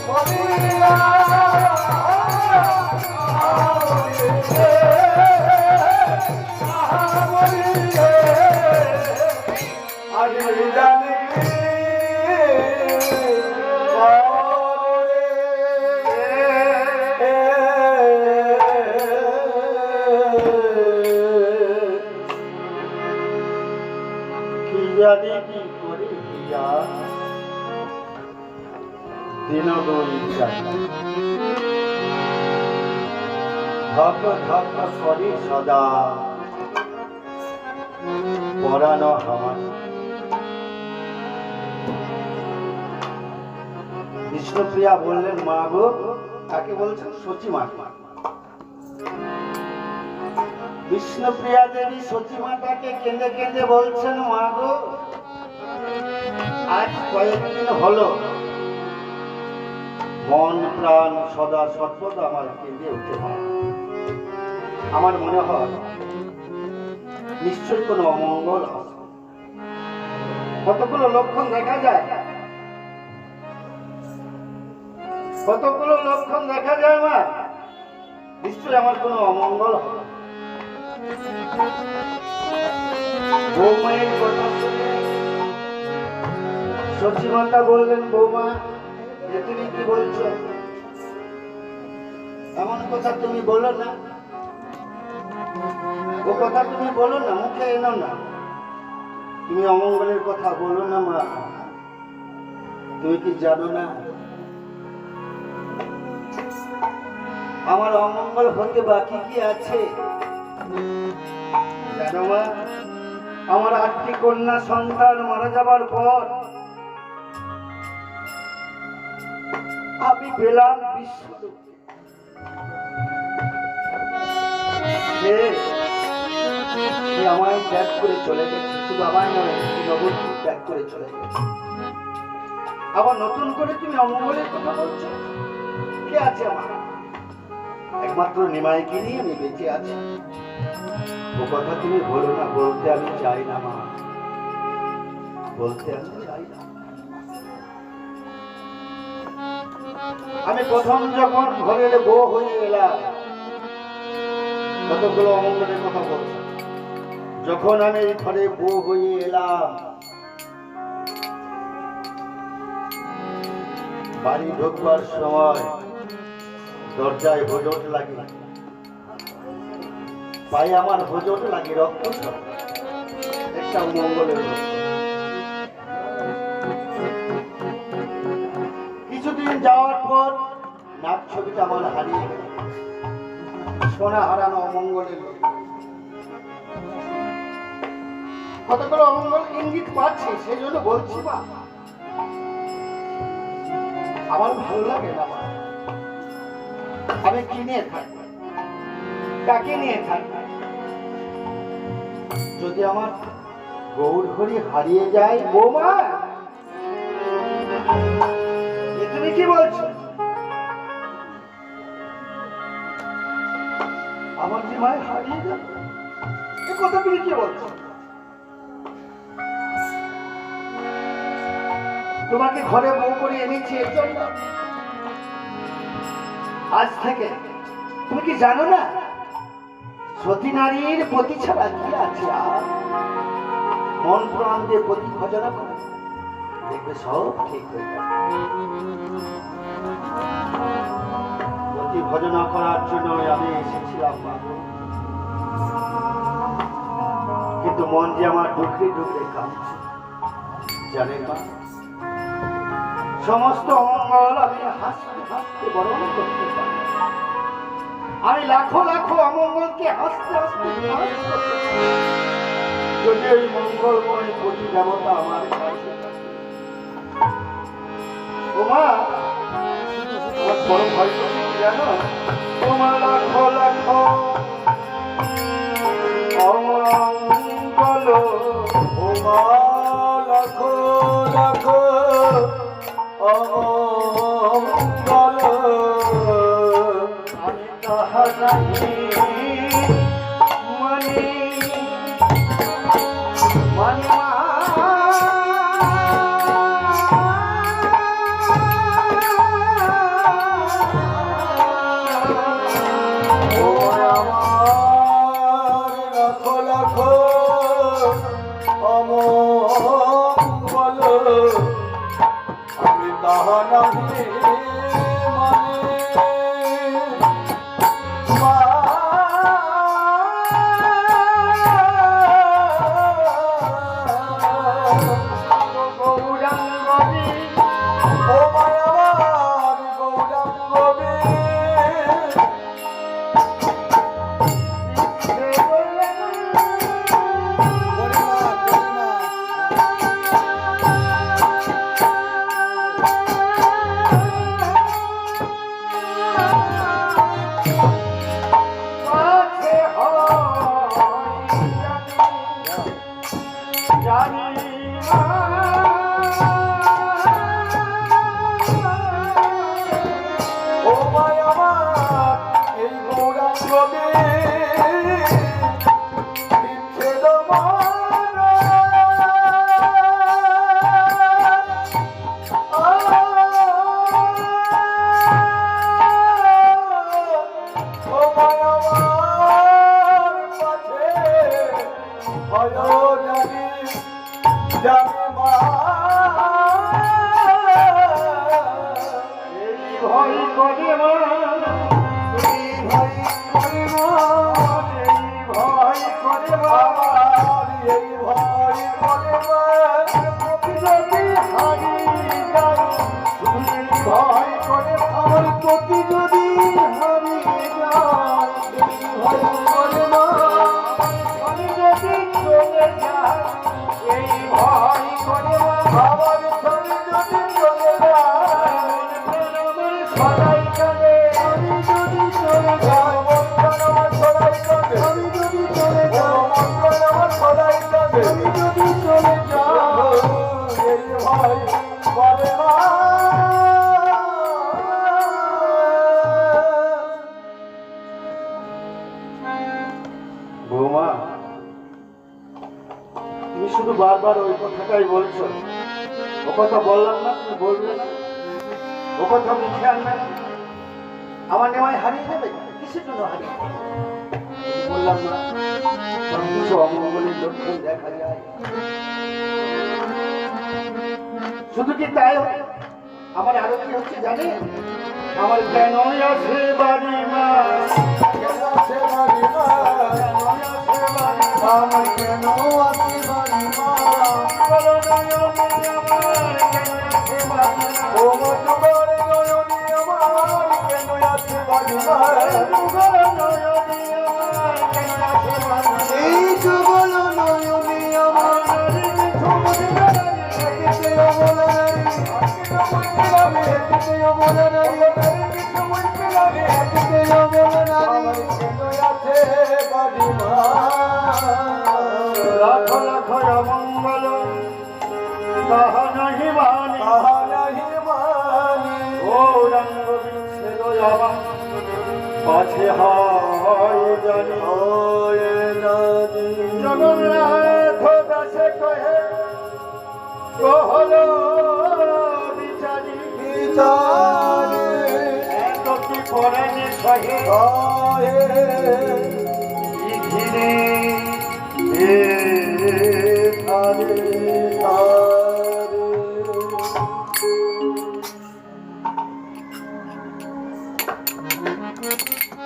What দিন দুই চার ধক ধক করি সদা পরানো আমার। বিষ্ণুপ্রিয়া বললেন, মা গো, তাকে বলছেন সচিমা। বিষ্ণুপ্রিয়া দেবী সচিমাতাকে কেঁদে কেঁদে বলছেন, মা গো, আজ কয়েকদিন হলো মন প্রাণ সদা সর্বদা আমার কেঁদে উঠে। আমার মনে হয় নিশ্চয়ই কোনো অমঙ্গল হবে। কতগুলো লক্ষণ দেখা যায়, কতগুলো লক্ষণ দেখা যায় মা, নিশ্চয়ই আমার কোনো অমঙ্গল হবে। বৌমায়ের কথা শুনে সচিমাতা বললেন, বৌমা, তুমি কি বলছো? এমন কথা তুমি বলো না, ও কথা তুমি বলো না, মুখে এনো না। তুমি অমঙ্গলের কথা বলো না মা। তুমি কি জানো না আমার অমঙ্গল হতে বাকি কি আছে? জানো মা, আমার 8টি কন্যা সন্তান মারা যাবার পর আমি পেলাম বিশ্বরূপ। সে আমায় ত্যাগ করে চলে গেছে, শুধু আমায় নয়, নবদ্বীপ ত্যাগ করে চলে গেছে। আবার নতুন করে তুমি অমঙ্গলের কথা বলছো? কে আছে আমার? একমাত্র নিমাইকে নিয়ে আমি বেঁচে আছি। ও কথা তুমি বলো না, বলতে আমি চাই না মা, বলতে আমি চাই না। আমি প্রথম যখন ঘরের বউ হয়ে এলাম, কতগুলো অমঙ্গলের কথা বলছি। যখন আমি ঘরে বউ হয়ে এলাম, বাড়ি ঢোকবার সময় দরজায় হোঁচট লাগে, পায়ে আমার হোঁচট লাগে, রক্ত একটা অমঙ্গলের লক্ষণ। কিছুদিন যাওয়ার পর নাক ছবিটা আমার হারিয়ে গেল, সোনা হারানো অমঙ্গলের লক্ষণ। কতগুলো অমঙ্গল ইঙ্গিত পাচ্ছি, সেই জন্য বলছি মা, আমার ভালো লাগে না মা। আমি কি নিয়ে থাকবো, কাকে নিয়ে থাকবো? যদি আমার গৌর হরি হারিয়ে যায়, বৌমা তুমি কি বলছো? আমার যে মায়ের হারিয়ে যাবে, এ কথা তুমি কি বলছো? তোমাকে ঘরে বউ করে এনেছি এর জন্য। আজ থেকে তুমি কি জানো না, সতী নারীর পতি ছাড়া কি আছে? আর মন প্রাণ দিয়ে পতি ভজনা করে দেখবে সব ঠিক হয়ে যাবে। পতি ভজনা করার জন্য আমি এসেছিলাম, কিন্তু মন যে আমার ঢুকরে ঢুকরে কাঁদছে। জানেন মা, সমস্ত অমঙ্গল আমি হাসতে হাসতে বরণ করতে পারি। আমি লাখো লাখো অমঙ্গলকে হাসতে হাসতে যদি ওই মঙ্গলময় কোটি দেবতা আমার কাছে। ও মা, আমার বড় ভয় করছে কি জানো? তোমার লাখো লাখো অমঙ্গল, ও মা, লাখো লাখো অমঙ্গল, আমি তাহা জানি মানি মানি মা। ও আমার লাখো লাখো অমঙ্গল, আমি তাহা নাহি গৌরাঙ্গী, ও মায়া বারবার ওই কথাটাই বলছো। ও কথা বললাম না, তুমি বলবে না, ও কথা মুখে আনবে না। আমার নেওয়ায় হারিয়ে যাবে, কিসের জন্য হারিয়ে যাবে? বললাম না, কিছু অমঙ্গলের লক্ষণ দেখা যায়। শুধু কি তাই, আমার আরো কি হচ্ছে জানে? আমার কেন আছে বাড়ি মা, কেন আছে বাড়ি মা, আমার কেন আছে বাড়ি মা, ও মধুবর নয়নী আমার কেন আছে বাড়ি মা, এই যুগল নয়নী আমার লাখ লাখ অমঙ্গল তাহা নাহি মানি, গৌরাঙ্গ বিচ্ছেদ আমার পাছে হয় জানি। জগন্নাথ দাসে কহে কহল বিচারি এত কি পরাণে সহে ঘিরে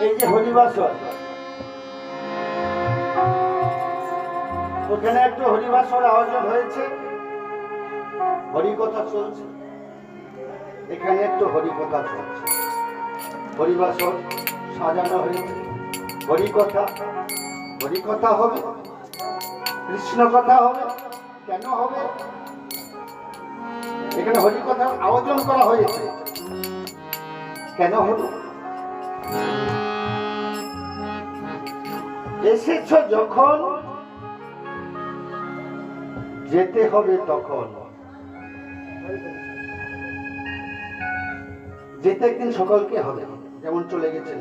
এই যে হরিবাসর, ওখানে একটু হরিবাসর আয়োজন হয়েছে, হরিকথা চলছে। এখানে একটু হরিকথা চলছে, হরিবাসর সাজানো হয়েছে। হরিকথা, হরিকথা হবে, কৃষ্ণ কথা হবে। কেন হবে? এখানে হরিকথার আয়োজন করা হয়েছে। কেন হলো? এসেছ যখন, যেতে হবে তখন। যেতে একদিন সকলকে হবে, যেমন চলে গেছে।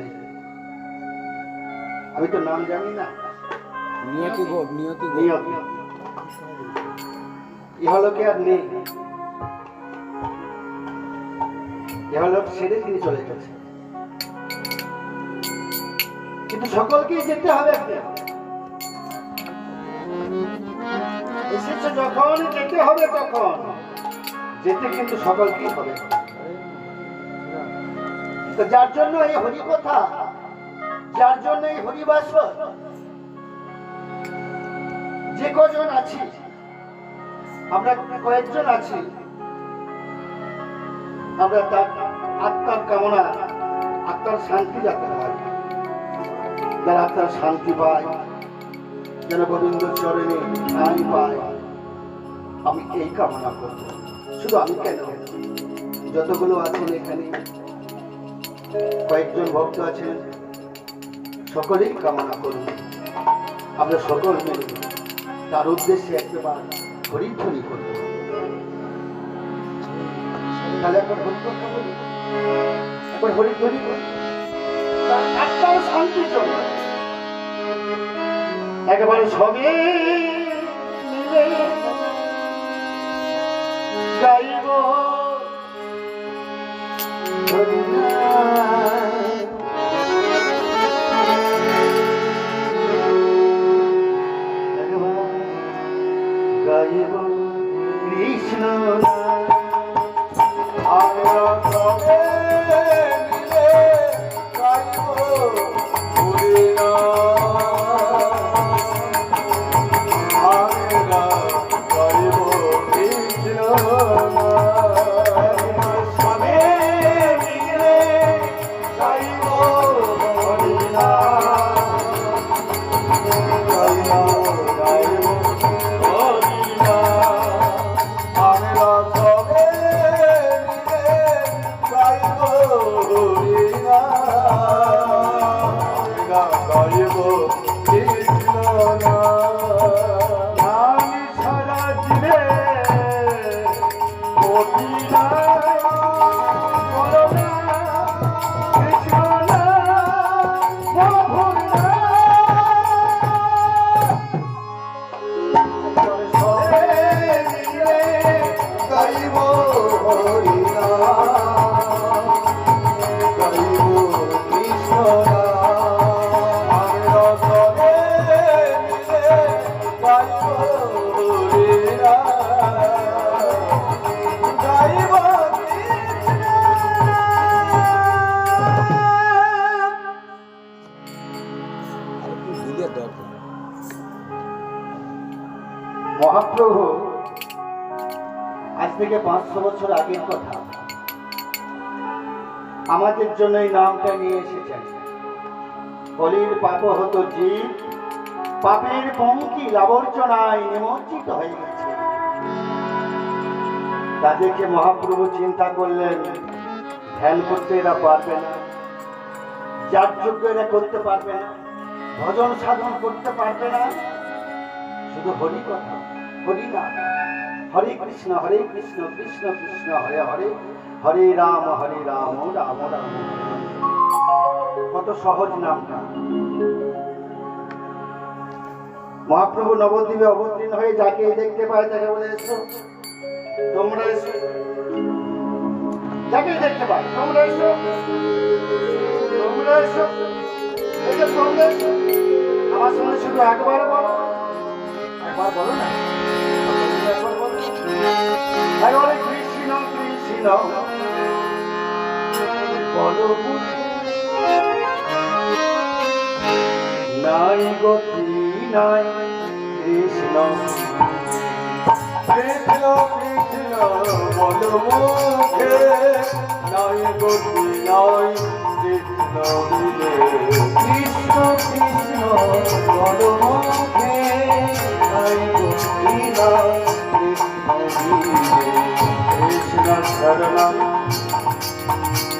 আমি তো নাম জানি না, নিয়তি ইহলোকে আর নেই, ইহলোক ছেড়ে তিনি চলে গেছে। কিন্তু সকলকেই যেতে হবে একদিন। এসেছে যখন, যেতে হবে তখন। যেতে কিন্তু সকলকেই হবে। তো যার জন্য এই হরিকথা, যার জন্য এই হরিবাসর, যে কজন আছি আমরা, কয়েকজন আছি, আমরা তার আত্মার কামনা, আত্মার শান্তি যাতে হয়, যারা আত্মার শান্তি পায়, যেন গোবিন্দ চরণে ঠাঁই পায়, আমি এই কামনা করব। শুধু আমি কেন, যতগুলো আছেন এখানে, কয়েকজন ভক্ত আছেন, সকলেই কামনা করুন। আমরা সকল মিলে তার উদ্দেশ্যে একবার হরিধ্বনি করব। তাহলে একবার হরিকথা বলি, একবার হরিধ্বনি করি, তার আত্মার শান্তির জন্য একেবারে সবে মিলে গাইব গাইব কৃষ্ণ আমরা সবে মিলে গাইব সবে থেকে 500 বছর আগের কথা। আমাদের জন্য এই নামটা নিয়ে এসেছেন। বলির পাপ হতো জীব, পাপের পঙ্কি লাবর্জনায় নিমজ্জিত হয়ে গেছে। তাদেরকে মহাপ্রভু চিন্তা করলেন, ধ্যান করতে এরা পারবে না, যাগযজ্ঞ এরা করতে পারবে না, ভজন সাধন করতে পারবে না, শুধু হরি কথা, হরি নাম, হরে কৃষ্ণ কৃষ্ণ কৃষ্ণ হরে হরে, হরে রাম রাম রাম। কত সহজ নামটা। মহাপ্রভু নবদ্বীপে অবতীর্ণ হয়ে যাকে দেখতে পায় তাকে বলে, এসো তোমরা এসো। যাকে দেখতে পায় তোমরা এসো, তোমরা এসো, এই যে তোমরা এসো। আমার সঙ্গে শুধু একবার বলো, একবার বলো না, একবার বলো, একবারে কৃষ্ণ কৃষ্ণ বলো। নাই গতি নাই কৃষ্ণ কৃষ্ণ কৃষ্ণ বলো মুখে, নাই গতি নাই কৃষ্ণ বিনে। কৃষ্ণ কৃষ্ণ বলো মুখে, নাই গতি নাই কৃষ্ণ বিনে। কৃষ্ণ শরণম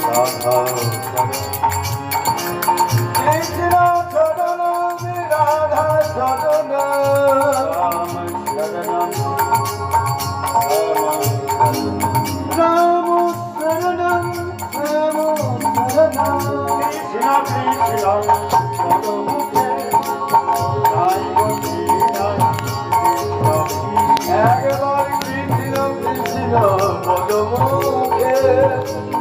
রাধা শরণম, কৃষ্ণ শরণম রাধা শরণম, রাম শরণম রাম শরণম, রাম শরণম। কৃষ্ণ কৃষ্ণ বলো মুখে, নাই গতি নাই কৃষ্ণ। একবার কৃষ্ণ কৃষ্ণ বলো মুখে,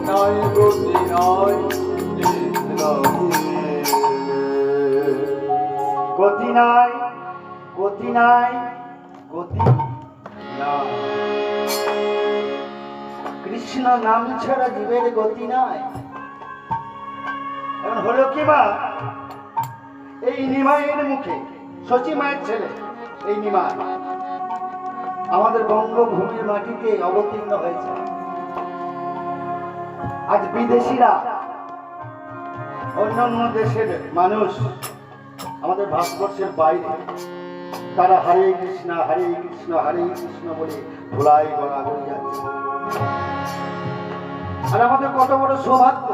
নাই গতি নাই কৃষ্ণ। গতি নাই, গতি নাই, গতি নাই। কৃষ্ণ নাম ছাড়া জীবের গতি নাই। এখন হলো কি মা, এই নিমাইয়ের মুখে, শচী মায়ের ছেলে এই নিমাই আমাদের বঙ্গভূমির মাটিতে অবতীর্ণ হয়েছে। আজ বিদেশিরা, অন্যান্য দেশের মানুষ, আমাদের ভারতবর্ষের বাইরে, তারা হরে কৃষ্ণ হরে কৃষ্ণ বলে ভোলাই গড়া হয়ে যাচ্ছে। আর আমাদের কত বড় সৌভাগ্য,